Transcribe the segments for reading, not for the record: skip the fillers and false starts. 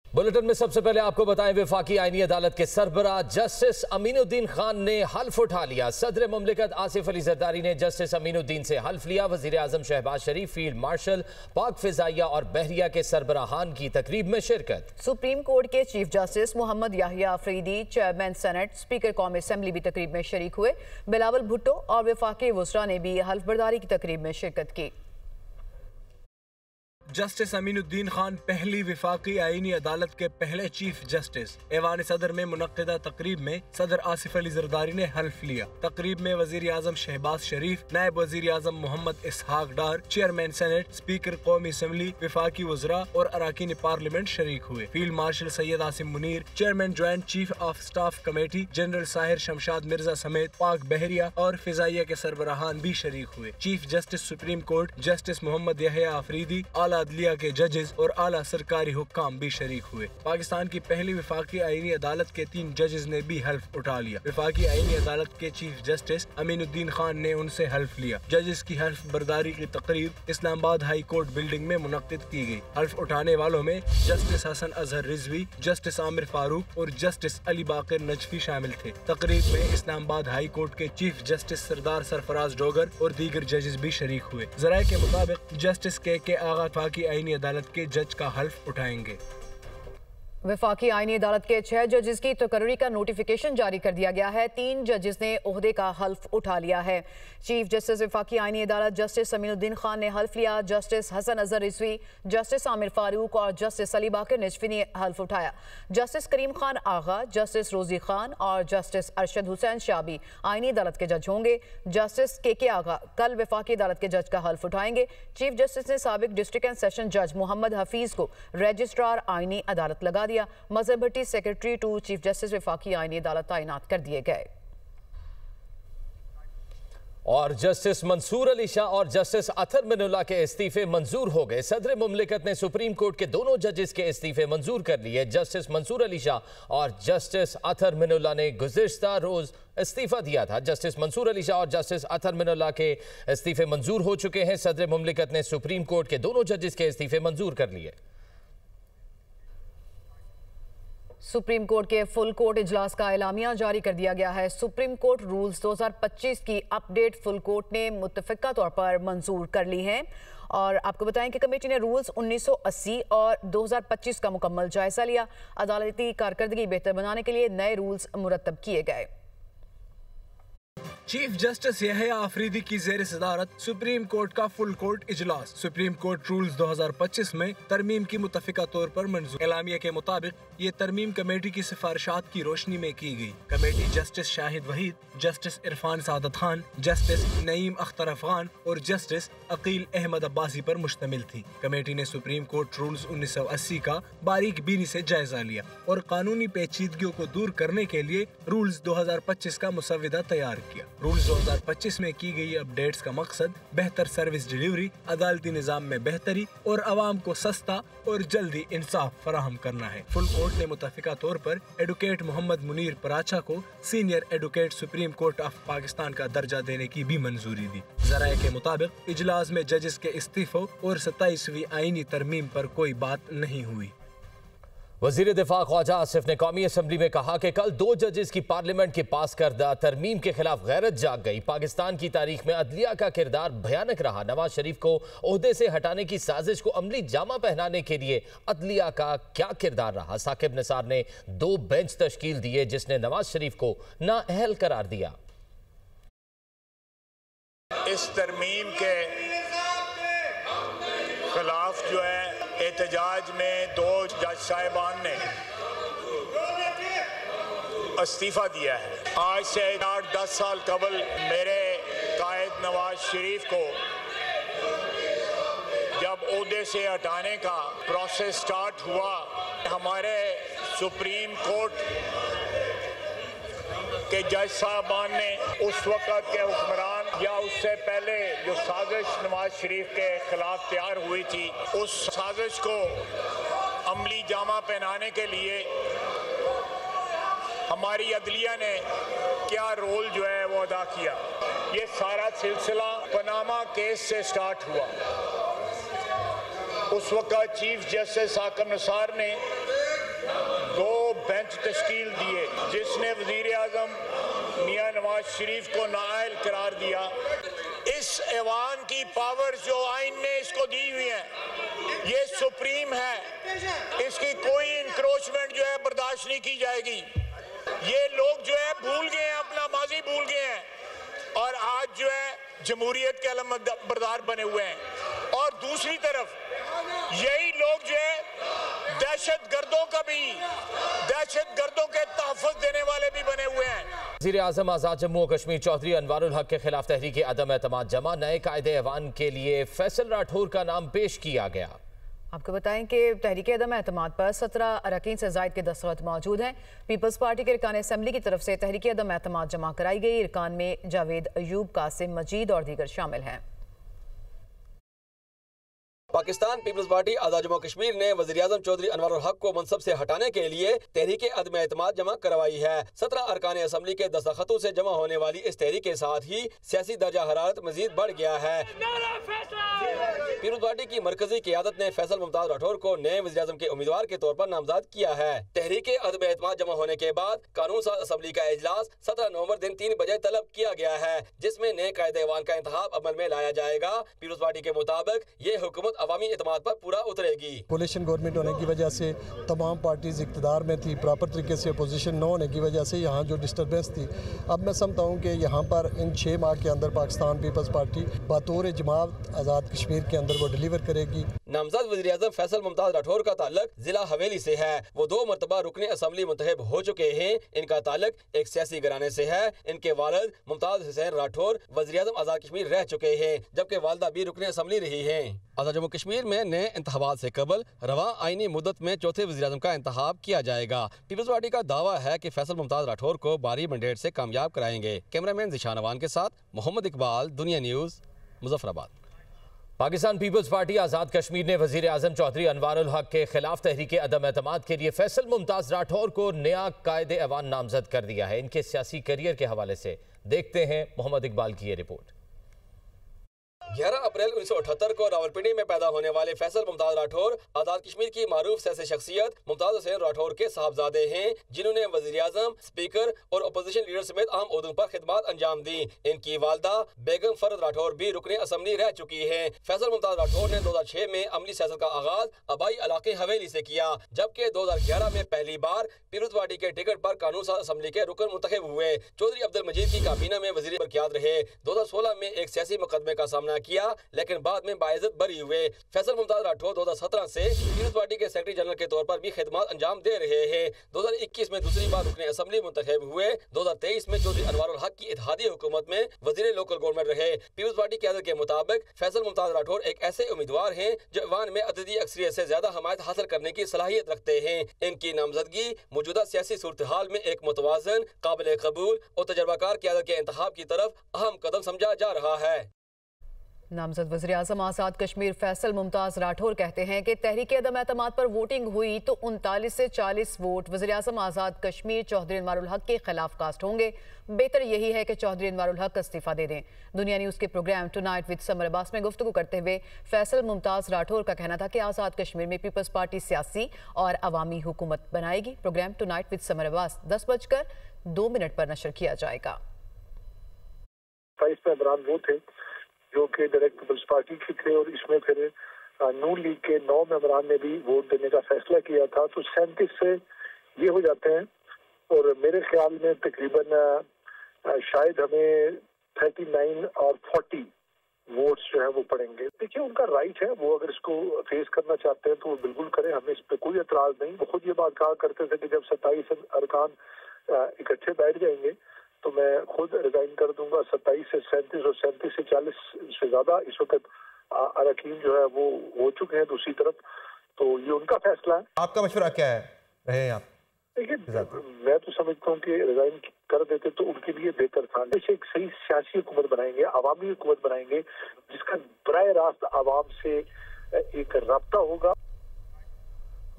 Bulletin में सबसे पहले आपको बताएं, वफाकी आईनी अदालत के सरबराह जस्टिस अमीनुद्दीन खान ने हल्फ उठा लिया। सदर मुमलिकत आसिफ अली जरदारी ने जस्टिस अमीनुद्दीन से हल्फ लिया। वजीर आजम शहबाज शरीफ, फील्ड मार्शल, पाक फिजाइया और बहरिया के सरबराहान की तकरीब में शिरकत। सुप्रीम कोर्ट के chief justice Mohammad Yahya Afridi, chairman senate, speaker कौमी असम्बली भी तकरीब में शरीक हुए। बिलावल भुट्टो और वफाकी वज़रा ने भी हल्फ बर्दारी की तकरीब में शिरकत की। जस्टिस अमीनुद्दीन खान पहली वफाकी आईनी अदालत के पहले चीफ जस्टिस। ऐवान सदर में मुनक्किदा तकरीब में सदर आसिफ अली जरदारी ने हल्फ लिया। तकरीब में वजीर आजम शहबाज शरीफ, नायब वजीर आजम मोहम्मद इसहाक डार, चेयरमैन सेनेट, स्पीकर कौमी असम्बली, वफाकी वज़रा और अराकीन पार्लियामेंट शरीक हुए। Field marshal Syed Asim Munir, chairman joint chief of staff committee general Sahir Shamshad Mirza समेत पाक बहरिया और फिजाइया के सरबराहान भी शरीक हुए। Chief justice Supreme Court justice Mohammad Yahya Afridi, आला अदलिया के जजेस और आला सरकारी हुक्काम भी शरीक हुए। पाकिस्तान की पहली वफाकी आईनी अदालत के 3 जजेस ने भी हल्फ उठा लिया। वफाकी आईनी अदालत के चीफ जस्टिस अमीनुद्दीन खान ने उनसे हल्फ लिया। जजेस की हल्फ बर्दारी की तकरीब इस्लामाबाद हाई कोर्ट बिल्डिंग में मुनक्किद की गई। हल्फ उठाने वालों में जस्टिस हसन अजहर रिजवी, जस्टिस आमिर फारूक और जस्टिस अली बाकर नजफी शामिल थे। तकरीब में इस्लामाबाद हाई कोर्ट के चीफ जस्टिस सरदार सरफराज डोगर और दीगर जजेस भी शरीक हुए। जराये के मुताबिक जस्टिस के आगा वफाकी आईनी अदालत के जज का हल्फ उठाएंगे। वफाकी आईनी अदालत के 6 जजेस की तकर्री का नोटिफिकेशन जारी कर दिया गया है। 3 जजेस ने ओहदे का हल्फ उठा लिया है। चीफ जस्टिस वफाकी आईनी अदालत जस्टिस अमीनुद्दीन खान ने हल्फ लिया। जस्टिस हसन अजहर रिजवी, जस्टिस आमिर फारूक और जस्टिस अली बाकर नजफी ने हल्फ उठाया। जस्टिस करीम खान आगा, जस्टिस रोजी खान और जस्टिस अरशद हुसैन शाह भी आईनी अदालत के जज होंगे। जस्टिस के आगा कल वफाकी अदालत के जज का हल्फ उठाएंगे। चीफ जस्टिस ने साबिक डिस्ट्रिक्ट एंड सेशन जज मोहम्मद हफीज को रजिस्ट्रार आईनी अदालत लगा दिया। मजहर भट्टी सेक्रेटरी टू चीफ जस्टिस वफाकी आईनी अदालत तैनात कर दिए गए। और जस्टिस मंसूर अली शाह और जस्टिस अतर मिनुल्लाह के इस्तीफे मंजूर हो गए। सदर मुमलिकत ने सुप्रीम कोर्ट के दोनों जजेस के इस्तीफे मंजूर कर लिए। जस्टिस मंसूर अली शाह और जस्टिस अतर मिनुल्लाह ने गुज़िश्ता रोज इस्तीफा दिया था। जस्टिस मंसूर अली शाह और जस्टिस अतर मिनुल्लाह के इस्तीफे मंजूर हो चुके हैं। सदर मुमलिकत ने सुप्रीम कोर्ट के दोनों जजेस के इस्तीफे मंजूर कर लिए। सुप्रीम कोर्ट के फुल कोर्ट इजलास का एलामिया जारी कर दिया गया है। सुप्रीम कोर्ट रूल्स 2025 की अपडेट फुल कोर्ट ने मुत्तफ़िक़ा तौर पर मंजूर कर ली है। और आपको बताएं कि कमेटी ने रूल्स 1980 और 2025 का मुकम्मल जायजा लिया। अदालती कारकर्दगी बेहतर बनाने के लिए नए रूल्स मुरतब किए गए। चीफ जस्टिस याहिया अफरीदी की ज़ेर सदारत सुप्रीम कोर्ट का फुल कोर्ट इजलास। सुप्रीम कोर्ट रूल्स 2025 में तरमीम की मुत्तफ़िक़ा तौर पर मंजूर। एलामिया के मुताबिक ये तरमीम कमेटी की सिफारिशात की रोशनी में की गई। Committee justice Shahid Waheed, justice Irfan Saadat Khan, justice Naeem Akhtar Afghan और जस्टिस अकील अहमद अब्बासी पर मुश्तमिल थी। कमेटी ने सुप्रीम कोर्ट रूल्स 1980 का बारीक बीनी से जायजा लिया और कानूनी पेचीदगियों को दूर करने के लिए रूल्स 2025 का मुसव्वदा तैयार किया। रूल्स 2025 में की गई अपडेट्स का मकसद बेहतर सर्विस डिलीवरी, अदालती निज़ाम में बेहतरी और अवाम को सस्ता और जल्दी इंसाफ फराहम करना है। फुल कोर्ट ने मुत्तफ़िक़ा तौर पर एडवोकेट मोहम्मद मुनीर पराचा को senior advocate supreme court of Pakistan का दर्जा देने की भी मंजूरी दी। ज़राए के मुताबिक इजलास में जजेस के इस्तीफों और 27वीं आईनी तरमीम पर कोई बात नहीं हुई। वज़ीर दिफा ख्वाजा आसिफ ने कौमी असम्बली में कहा कि कल 2 जजेस की पार्लियामेंट के पास करदा तरमीम के खिलाफ गैरत जाग गई। पाकिस्तान की तारीख में अदलिया का किरदार भयानक रहा। नवाज शरीफ को ओहदे से हटाने की साजिश को अमली जामा पहनाने के लिए अदलिया का क्या किरदार रहा। साकिब निसार ने 2 बेंच तश्कील दिए जिसने नवाज शरीफ को नाअहल करार दिया। इस तरमीम के खिलाफ जो है एहतजाज में 2 जज साहिबान ने इस्तीफा दिया है। आज से 8-10 साल कबल मेरे कायद नवाज शरीफ को जब ओहदे से हटाने का प्रोसेस स्टार्ट हुआ, हमारे सुप्रीम कोर्ट के जज साहबान ने उस वक़्त के हुक्मरान या उससे पहले जो साजिश नवाज शरीफ के खिलाफ तैयार हुई थी, उस साजिश को अमली जामा पहनाने के लिए हमारी अदलिया ने क्या रोल जो है वो अदा किया। ये सारा सिलसिला पनामा केस से स्टार्ट हुआ। उस वक़्त चीफ जस्टिस साकिब निसार ने बेंच तश्कील दिए जिसने वजीर आजम मियां नवाज शरीफ को नाअहल करार दिया। इस ऐवान की पावर जो आइन ने इसको दी हुई है ये सुप्रीम है, इसकी कोई इंक्रोचमेंट जो है बर्दाश्त नहीं की जाएगी। ये लोग जो है भूल गए हैं, अपना माजी भूल गए हैं और आज जो है जमहूरियत के अलम बरदार बने हुए हैं। और दूसरी तरफ यही लोग जो है दहशतगर्दों के तहफ़्फ़ुज़ देने वाले भी बने हुए हैं। वज़ीर आज़म आज़ाद जम्मू और कश्मीर चौधरी अनवारुल हक के खिलाफ तहरीक अदम एतमाद जमा, नए कायदे ऐवान के लिए फैसल राठौर का नाम पेश किया गया। आपको बताएं कि तहरीक अदम एतमाद पर 17 अरकान से ज़ायद के दस्तखत मौजूद हैं। पीपल्स पार्टी के अरकान असम्बली की तरफ से तहरीक अदम एतमाद जमा कराई गई। अरकान में जावेद अयूब, कासिम मजीद और दीगर शामिल हैं। पाकिस्तान पीपल्स पार्टी आज़ाद जम्मू कश्मीर ने वज़ीर आज़म चौधरी अनवारुल हक को मनसब से हटाने के लिए तहरीक अदम एतमाद जमा करवाई है। 17 अरकान असम्बली के दस्तखतों से जमा होने वाली इस तहरीक के साथ ही सियासी दर्जा हरारत मजीद बढ़ गया है। पीपल्स पार्टी की मरकजी क़ियादत ने फैसल मुमताज राठौर को नए वज़ीर आज़म के उम्मीदवार के तौर पर नामजद किया है। तहरीक अदम एतमाद जमा होने के बाद कानून साज असम्बली का इजलास 17 नवंबर दिन 3 बजे तलब किया गया है, जिसमें नए कायदे ऐवान का इंतखाब अमल में लाया जाएगा। पीपल्स पार्टी के मुताबिक ये हुकूमत अवामी एतमाद पर पूरा उतरेगी। कोलिशन गवर्नमेंट होने की वजह से तमाम पार्टीज इक़्तिदार में थी, प्रॉपर तरीके से अपोजिशन न होने की वजह से यहाँ जो डिस्टर्बेंस थी, अब मैं समझता हूँ कि यहाँ पर इन 6 माह के अंदर पाकिस्तान पीपल्स पार्टी बतौर जमात आज़ाद कश्मीर के अंदर वो डिलीवर करेगी। नामजद वज़ीर आज़म फैसल मुमताज राठौर का ताल्लुक जिला हवेली से है। वो 2 मरतबा रुकने असम्बली मुंतखब हो चुके हैं। इनका ताल्लुक एक सियासी घराने से है। इनके वालिद मुमताज हुसैन राठौर वज़ीर आज़म आज़ाद कश्मीर रह चुके हैं, जबकि वालदा भी रुकने असम्बली रही हैं। आज़ाद जम्मू कश्मीर में नए इंतखाबात से कबल रवा आईनी मुद्दत में चौथे वज़ीर आज़म का इंतखाब किया जाएगा। पीपल्स पार्टी का दावा है कि फैसल मुमताज राठौर को बारी मैंडेट से कामयाब कराएंगे। कैमरामैन ज़िशान अवान के साथ Mohammad Iqbal, Dunya news, Muzaffarabad. Pakistan peoples party Azad Kashmir ने वज़ीर आज़म चौधरी अनवारुल हक के खिलाफ तहरीक अदम एतमाद के लिए फैसल मुमताज राठौर को नया कायदे ऐवान नामजद कर दिया है। इनके सियासी करियर के हवाले से देखते हैं मोहम्मद इकबाल की ये रिपोर्ट। 11 अप्रैल 1978 को रावलपिंडी में पैदा होने वाले फैसल मुमताज राठौर आज़ाद कश्मीर की मारूफ सियासी शख्सियत मुमताज हुसैन राठौर के साहबजादे हैं, जिन्होंने वज़ीर आज़म, स्पीकर और अपोजिशन लीडर समेत अहम ओहदों पर खिदमत अंजाम दी। इनकी वालदा बेगम फरद राठौर भी रुकने असम्बली रह चुकी है। फैसल मुमताज राठौर ने 2006 में अमली सियासत का आगाज आबाई इलाके हवेली से किया, जबकि 2011 में पहली बार पीपल्स पार्टी के टिकट पर कानून साज असम्बली के रुकन मुंतखब हुए। चौधरी अब्दुल मजीद की काबीना में वज़ीर बरक़ियात रहे। 2016 में एक सियासी मुकदमे का सामना किया, लेकिन बाद में बाइज्जत बरी हुए। फैसल मुमताज राठौर 2017 से पीपल्स पार्टी के सेक्रेटरी जनरल के तौर पर भी खिदमत अंजाम दे रहे हैं। 2021 में दूसरी बार रुकने असम्बली मुंतखब हुए। 2023 में चौधरी अनवारुल हक की इत्तेहादी हुकूमत में वज़ीर लोकल गवर्नमेंट रहे। पीपल्स पार्टी क़यादत के मुताबिक फैसल मुमताज राठौर एक ऐसे उम्मीदवार हैं जो ऐवान में अददी अक्सरियत से ज्यादा हमायत हासिल करने की सलाहियत रखते हैं। इनकी नामजदगी मौजूदा सियासी सूरत हाल में एक मुतवाज़न, काबिल कबूल और तजर्बाकार क़यादत के इंतखाब की तरफ अहम कदम समझा जा रहा है। नामजद वज़ीर आज़म आज़ाद कश्मीर फैसल मुमताज राठौर कहते हैं कि तहरीक अदम एतमाद पर वोटिंग हुई तो 39 से 40 वोट वज़ीर आज़म आज़ाद कश्मीर चौधरी अनवारुल हक के खिलाफ कास्ट होंगे। बेहतर यही है कि चौधरी अनवारुल हक इस्तीफा दे दें। दुनिया न्यूज़ के programme tonight with Samar Abbas में गुफ्तगू करते हुए फैसल मुमताज राठौर का कहना था कि आज़ाद कश्मीर में पीपल्स पार्टी सियासी और अवामी हुकूमत बनाएगी। Programme tonight with Samar Abbas 10:02 पर नशर किया जाएगा। वो थे जो कि डायरेक्ट पीपल्स पार्टी के थे और इसमें फिर नून लीग के 9 मेंबरान ने भी वोट देने का फैसला किया था, तो 37 से ये हो जाते हैं। और मेरे ख्याल में तकरीबन शायद हमें 39 और 40 वोट्स जो है वो पड़ेंगे। देखिए उनका राइट है, वो अगर इसको फेस करना चाहते हैं तो वो बिल्कुल करें, हमें इस पर कोई एतराज नहीं। वो खुद ये बात कहा करते थे कि जब 27 अरकान इकट्ठे बैठ जाएंगे तो मैं खुद रिजाइन कर दूंगा। 27 से 37 और 37 से 40 से ज्यादा इस वक्त अरकान जो है वो हो चुके हैं दूसरी तरफ, तो ये उनका फैसला है। आपका मशवरा क्या है रहे आप? देखिए मैं तो समझता हूँ कि रिजाइन कर देते तो उनके लिए बेहतर था। जैसे एक सही सियासी हुकूमत बनाएंगे, अवामी हुकूमत बनाएंगे जिसका बराह रास्त आवाम से एक रब्ता होगा।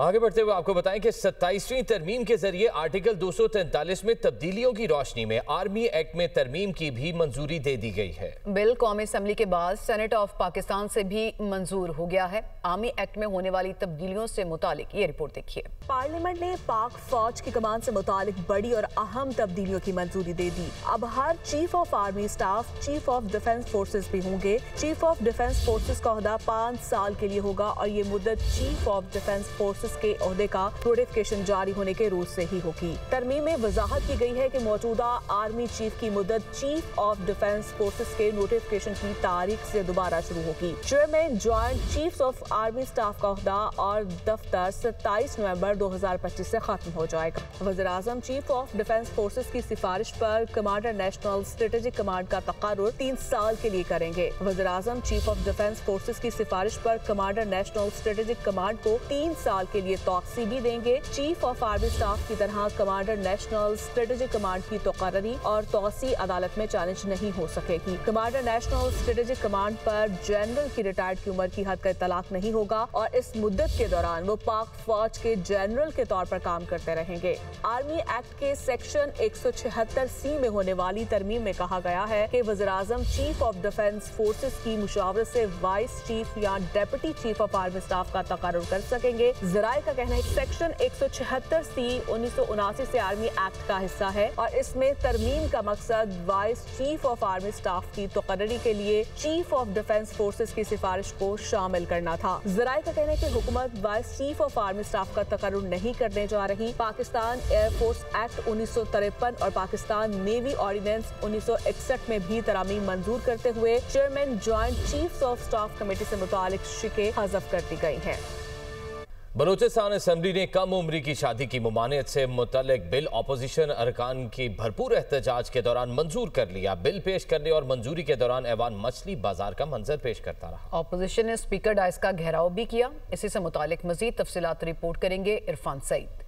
आगे बढ़ते हुए आपको बताएं कि 27वीं तरमीम के जरिए आर्टिकल 243 में तब्दीलियों की रोशनी में आर्मी एक्ट में तरमीम की भी मंजूरी दे दी गई है। बिल कौमी असम्बली के बाद सेनेट ऑफ पाकिस्तान से भी मंजूर हो गया है। आर्मी एक्ट में होने वाली तब्दीलियों से मुतालिक ये रिपोर्ट देखिए। पार्लियामेंट ने पाक फौज की कमान से मुतालिक बड़ी और अहम तब्दीलियों की मंजूरी दे दी। अब हर chief of army staff chief of defence forces भी होंगे। चीफ ऑफ डिफेंस फोर्सेज का ओहदा 5 साल के लिए होगा और ये मुद्दत चीफ ऑफ डिफेंस फोर्सेज के ओहदे का नोटिफिकेशन जारी होने के रोज से ही होगी। तरमीम में वजाहत की गई है कि मौजूदा आर्मी चीफ की मुद्दत चीफ ऑफ डिफेंस फोर्सेज के नोटिफिकेशन की तारीख से दोबारा शुरू होगी। Chairman joint chiefs of army staff का ओहदा और दफ्तर 27 नवंबर 2025 से खत्म हो जाएगा। वज़ीर-ए-आज़म चीफ ऑफ डिफेंस फोर्सेज की सिफारिश पर कमांडर नेशनल स्ट्रेटेजिक कमांड का तकर्रुर 3 साल के लिए करेंगे। वज़ीर-ए-आज़म चीफ ऑफ डिफेंस फोर्सेज की सिफारिश पर कमांडर नेशनल स्ट्रेटेजिक कमांड को 3 साल के लिए तौसीह भी देंगे। चीफ ऑफ आर्मी स्टाफ की तरह कमांडर नेशनल स्ट्रेटेजिक कमांड की तकर्री और तौसीह अदालत में चैलेंज नहीं हो सकेगी। कमांडर नेशनल स्ट्रेटेजिक कमांड पर जनरल की रिटायर्ड की उम्र की हद का इतलाक नहीं होगा और इस मुद्दत के दौरान वो पाक फौज के जनरल के तौर पर काम करते रहेंगे। आर्मी एक्ट के सेक्शन 176C में होने वाली तरमीम में कहा गया है कि वज़ीर-ए-आज़म चीफ ऑफ डिफेंस फोर्सेज की मुशावरत से वाइस चीफ या deputy chief of army staff का तकर्रुर कर सकेंगे। जराये का कहना है कि सेक्शन 176C 1979 से आर्मी एक्ट का हिस्सा है और इसमें तरमीम का मकसद vice chief of army staff की तकर्री के लिए चीफ ऑफ डिफेंस फोर्सेज की सिफारिश को शामिल करना था। जराये का कहना है कि हुकूमत vice chief of army staff का तकर्रुर नहीं करने जा रही। पाकिस्तान एयरफोर्स एक्ट 1953 और पाकिस्तान नेवी ऑर्डिनेंस 1961 में भी तरमीम मंजूर करते हुए chairman joint chiefs of staff committee से मुतालिक शिकें हज़फ कर दी गई हैं। बलूचिस्तान असम्बली ने कम उम्री की शादी की मुमानियत से मुतल्लिक बिल अपोजिशन अरकान की भरपूर एहतजाज के दौरान मंजूर कर लिया। बिल पेश करने और मंजूरी के दौरान ऐवान मछली बाजार का मंजर पेश करता रहा। अपोजिशन ने स्पीकर डाइस का घेराव भी किया। इसी से मुतालिक मजीद तफसीलात रिपोर्ट करेंगे इरफान सईद।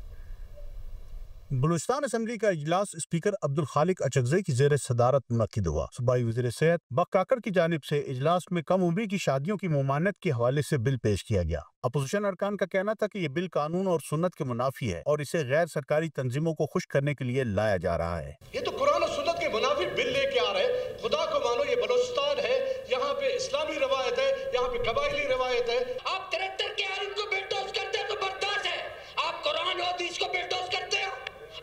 बलूचिस्तान असम्बली का इजलास स्पीकर अब्दुल खालिक अचकज़ई की ज़ेर सदारत मुनक्किद हुआ। सूबाई वज़ीर सेहत बक्काकर की जानिब से इजलास में कम उम्री की शादियों की मुमानत के हवाले से बिल पेश किया गया। अपोजिशन अरकान का कहना था कि ये बिल कानून और सुन्नत के मुनाफी है और इसे गैर सरकारी तंजीमों को खुश करने के लिए लाया जा रहा है। ये तो कुरान और सुन्नत के मुनाफी बिल लेके आ रहे हैं। खुदा को मानो, ये बलूचिस्तान है, यहाँ पे इस्लामी रवायत है, यहाँ पे कबायली रवायत है। आप 73 के आयन को बिल्डोज करते हैं तो बर्दाश्त है, आप कुरान और हदीस को बिल्डोज करते हो,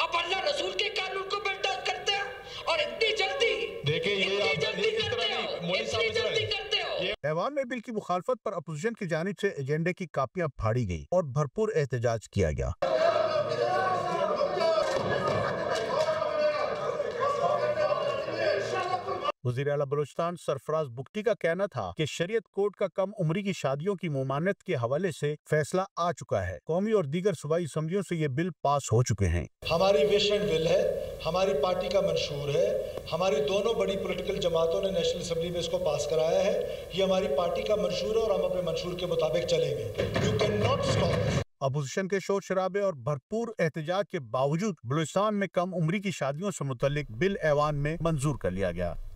आप अल्लाह रसूल के कानून को बिल्डोज करते हो और इतनी जल्दी देखिए ये जल्दी करते हो। ऐवान में बिल की मुखालफत पर अपोजिशन की जानिब से एजेंडे की कापियां फाड़ी गई और भरपूर एहतजाज किया गया। वज़ीर आला बलूचिस्तान सरफराज बुगटी का कहना था कि शरीयत कोड का कम उम्री की शादियों की मुमानत के हवाले से फैसला आ चुका है। कौमी और दीगर सूबाई असम्बलियों से ये बिल पास हो चुके हैं। हमारी विजन बिल है, हमारी पार्टी का मंशूर है, हमारी दोनों बड़ी पॉलिटिकल जमातों ने नेशनल असम्बली में इसको पास कराया है। ये हमारी पार्टी का मंशूर है और हम अपने मंशूर के मुताबिक चलेंगे। You can not stop. Opposition के शोर शराबे और भरपूर एहतजाज के बावजूद बलूचिस्तान में कम उम्री की शादियों से मुतल्लिक बिल ऐवान में मंजूर कर लिया गया।